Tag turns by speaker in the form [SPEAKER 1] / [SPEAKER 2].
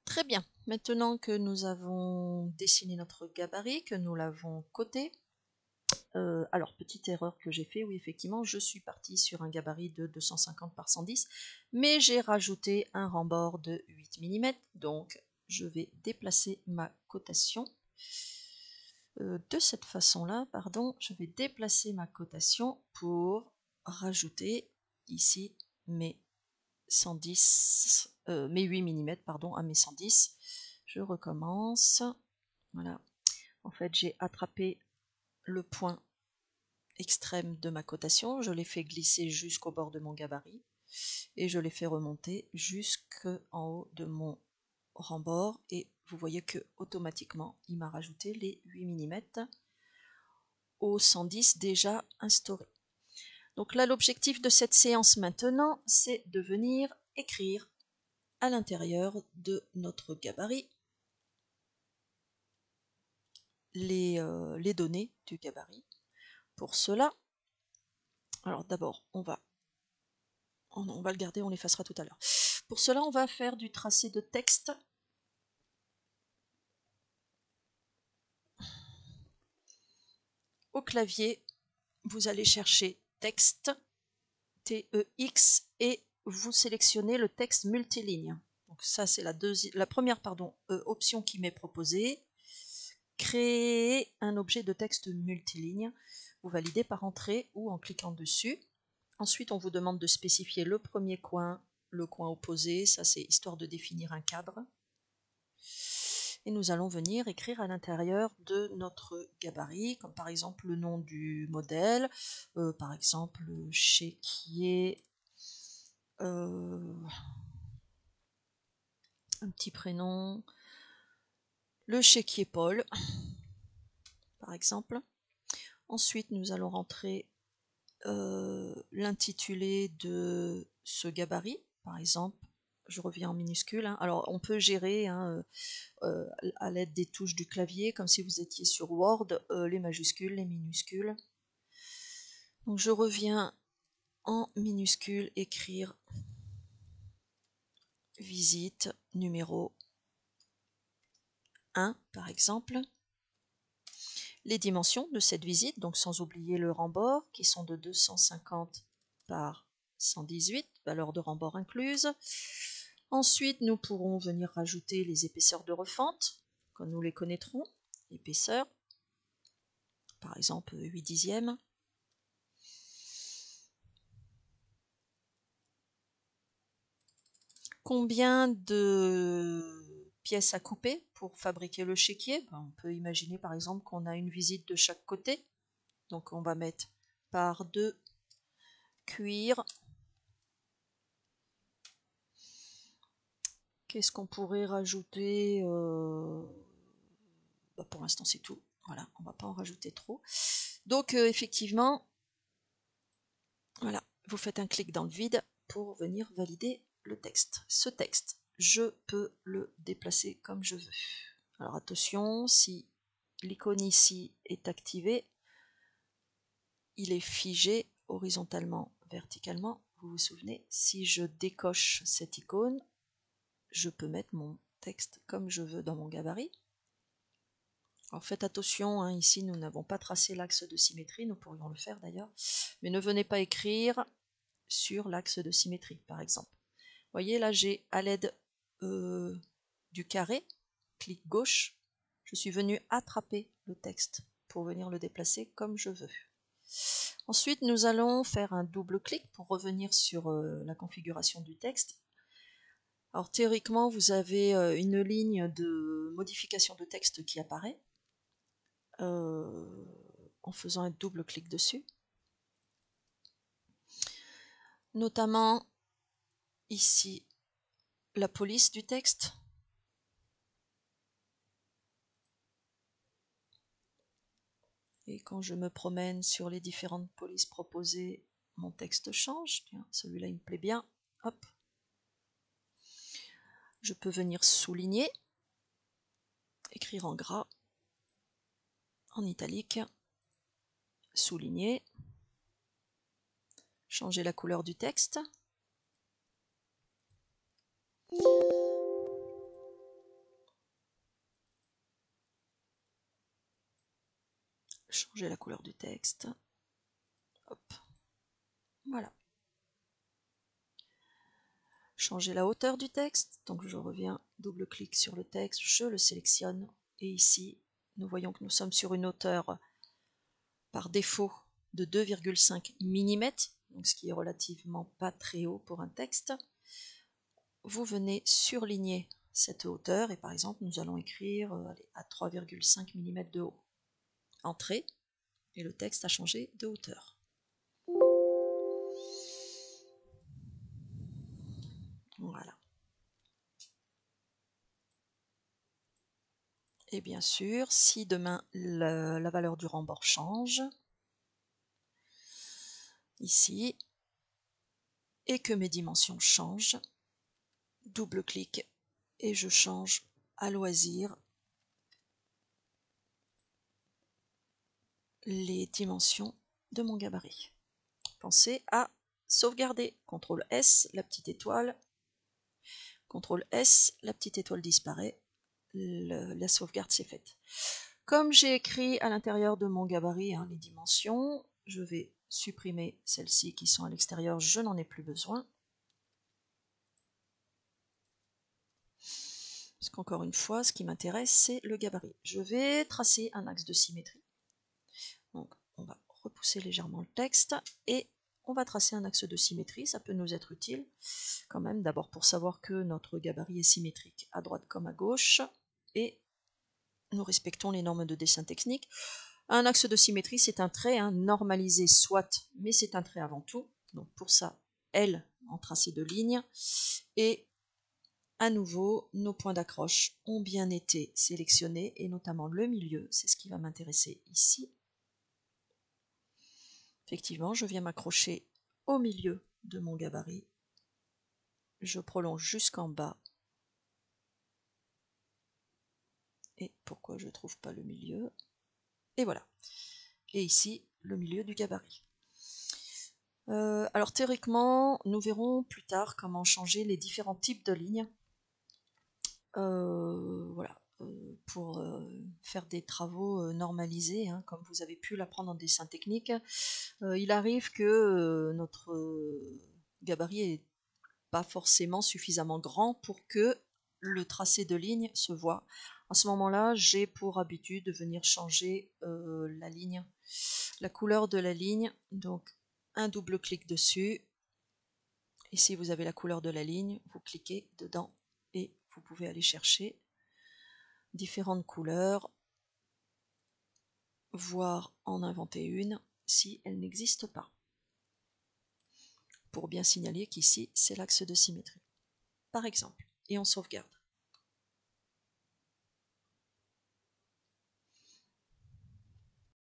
[SPEAKER 1] Très bien. Maintenant que nous avons dessiné notre gabarit, que nous l'avons coté, alors petite erreur que j'ai fait, oui effectivement, je suis partie sur un gabarit de 250 par 110, mais j'ai rajouté un rembord de 8 mm, donc je vais déplacer ma cotation de cette façon-là, pardon, je vais déplacer ma cotation pour rajouter ici mes 110, mes 8 mm pardon, à mes 110. Je recommence. Voilà. En fait, j'ai attrapé le point extrême de ma cotation, je l'ai fait glisser jusqu'au bord de mon gabarit et je l'ai fait remonter jusqu'en haut de mon rembord et vous voyez que automatiquement il m'a rajouté les 8 mm au 110 déjà instauré. Donc là, l'objectif de cette séance maintenant, c'est de venir écrire à l'intérieur de notre gabarit les données du gabarit. Pour cela, alors d'abord, on va le garder, on l'effacera tout à l'heure. Pour cela, on va faire du tracé de texte. Au clavier, vous allez chercher texte, T-E-X, et vous sélectionnez le texte multiligne. Donc ça, c'est la première option qui m'est proposée. Créer un objet de texte multiligne. Vous validez par entrée ou en cliquant dessus. Ensuite, on vous demande de spécifier le premier coin, le coin opposé, ça c'est histoire de définir un cadre. Et nous allons venir écrire à l'intérieur de notre gabarit, comme par exemple le nom du modèle, par exemple chéquier, un petit prénom, le chéquier Paul, par exemple. Ensuite, nous allons rentrer l'intitulé de ce gabarit, par exemple. Je reviens en minuscule. Hein. Alors, on peut gérer à l'aide des touches du clavier, comme si vous étiez sur Word, les majuscules, les minuscules. Donc, je reviens en minuscule, écrire visite numéro 1, par exemple. Les dimensions de cette visite, donc sans oublier le rembord, qui sont de 250 par 118, valeur de rembord incluse. Ensuite, nous pourrons venir rajouter les épaisseurs de refente, comme nous les connaîtrons. Épaisseur, par exemple 8 dixièmes. Combien de pièces à couper pour fabriquer le chéquier? On peut imaginer par exemple qu'on a une visite de chaque côté. Donc on va mettre par 2 cuir. Qu'est-ce qu'on pourrait rajouter? Pour l'instant c'est tout. Voilà, on ne va pas en rajouter trop. Donc effectivement, voilà, vous faites un clic dans le vide pour venir valider le texte. Ce texte, je peux le déplacer comme je veux. Alors attention, si l'icône ici est activée, il est figé horizontalement, verticalement. Vous vous souvenez, si je décoche cette icône, je peux mettre mon texte comme je veux dans mon gabarit. Alors faites attention, hein, ici nous n'avons pas tracé l'axe de symétrie, nous pourrions le faire d'ailleurs, mais ne venez pas écrire sur l'axe de symétrie par exemple. Vous voyez là j'ai à l'aide du carré, clic gauche, je suis venu attraper le texte pour venir le déplacer comme je veux. Ensuite nous allons faire un double clic pour revenir sur la configuration du texte. Alors théoriquement vous avez une ligne de modification de texte qui apparaît. En faisant un double clic dessus. Notamment ici la police du texte. Et quand je me promène sur les différentes polices proposées, mon texte change. Tiens, celui-là il me plaît bien. Hop. Je peux venir souligner, écrire en gras, en italique, souligner, changer la couleur du texte. changer la couleur du texte. Hop. Voilà. Changer la hauteur du texte. Donc je reviens, double-clic sur le texte, je le sélectionne. Et ici, nous voyons que nous sommes sur une hauteur par défaut de 2,5 mm, donc ce qui est relativement pas très haut pour un texte. Vous venez surligner cette hauteur et par exemple nous allons écrire à 3,5 mm de haut. Entrée, et le texte a changé de hauteur. Voilà. Et bien sûr, si demain la valeur du rembord change, ici, et que mes dimensions changent, double-clic et je change à loisir les dimensions de mon gabarit. Pensez à sauvegarder. CTRL S, la petite étoile. CTRL S, la petite étoile disparaît. La sauvegarde s'est faite. Comme j'ai écrit à l'intérieur de mon gabarit les dimensions, je vais supprimer celles-ci qui sont à l'extérieur, je n'en ai plus besoin. Parce qu'encore une fois, ce qui m'intéresse, c'est le gabarit. Je vais tracer un axe de symétrie. Donc, on va repousser légèrement le texte et on va tracer un axe de symétrie. Ça peut nous être utile quand même, d'abord pour savoir que notre gabarit est symétrique à droite comme à gauche et nous respectons les normes de dessin technique. Un axe de symétrie, c'est un trait normalisé soit, mais c'est un trait avant tout. Donc pour ça, L en tracé de ligne. Et à nouveau, nos points d'accroche ont bien été sélectionnés, et notamment le milieu, c'est ce qui va m'intéresser ici. Effectivement, je viens m'accrocher au milieu de mon gabarit. Je prolonge jusqu'en bas. Et pourquoi je ne trouve pas le milieu? Et voilà. Et ici, le milieu du gabarit. Alors théoriquement, nous verrons plus tard comment changer les différents types de lignes. Voilà, pour faire des travaux normalisés, comme vous avez pu l'apprendre en dessin technique. Il arrive que notre gabarit est pas forcément suffisamment grand pour que le tracé de ligne se voit. À ce moment-là, j'ai pour habitude de venir changer la ligne, la couleur de la ligne. Donc un double clic dessus. Ici vous avez la couleur de la ligne, vous cliquez dedans et vous pouvez aller chercher différentes couleurs, voire en inventer une si elle n'existe pas. Pour bien signaler qu'ici c'est l'axe de symétrie. Par exemple, et on sauvegarde.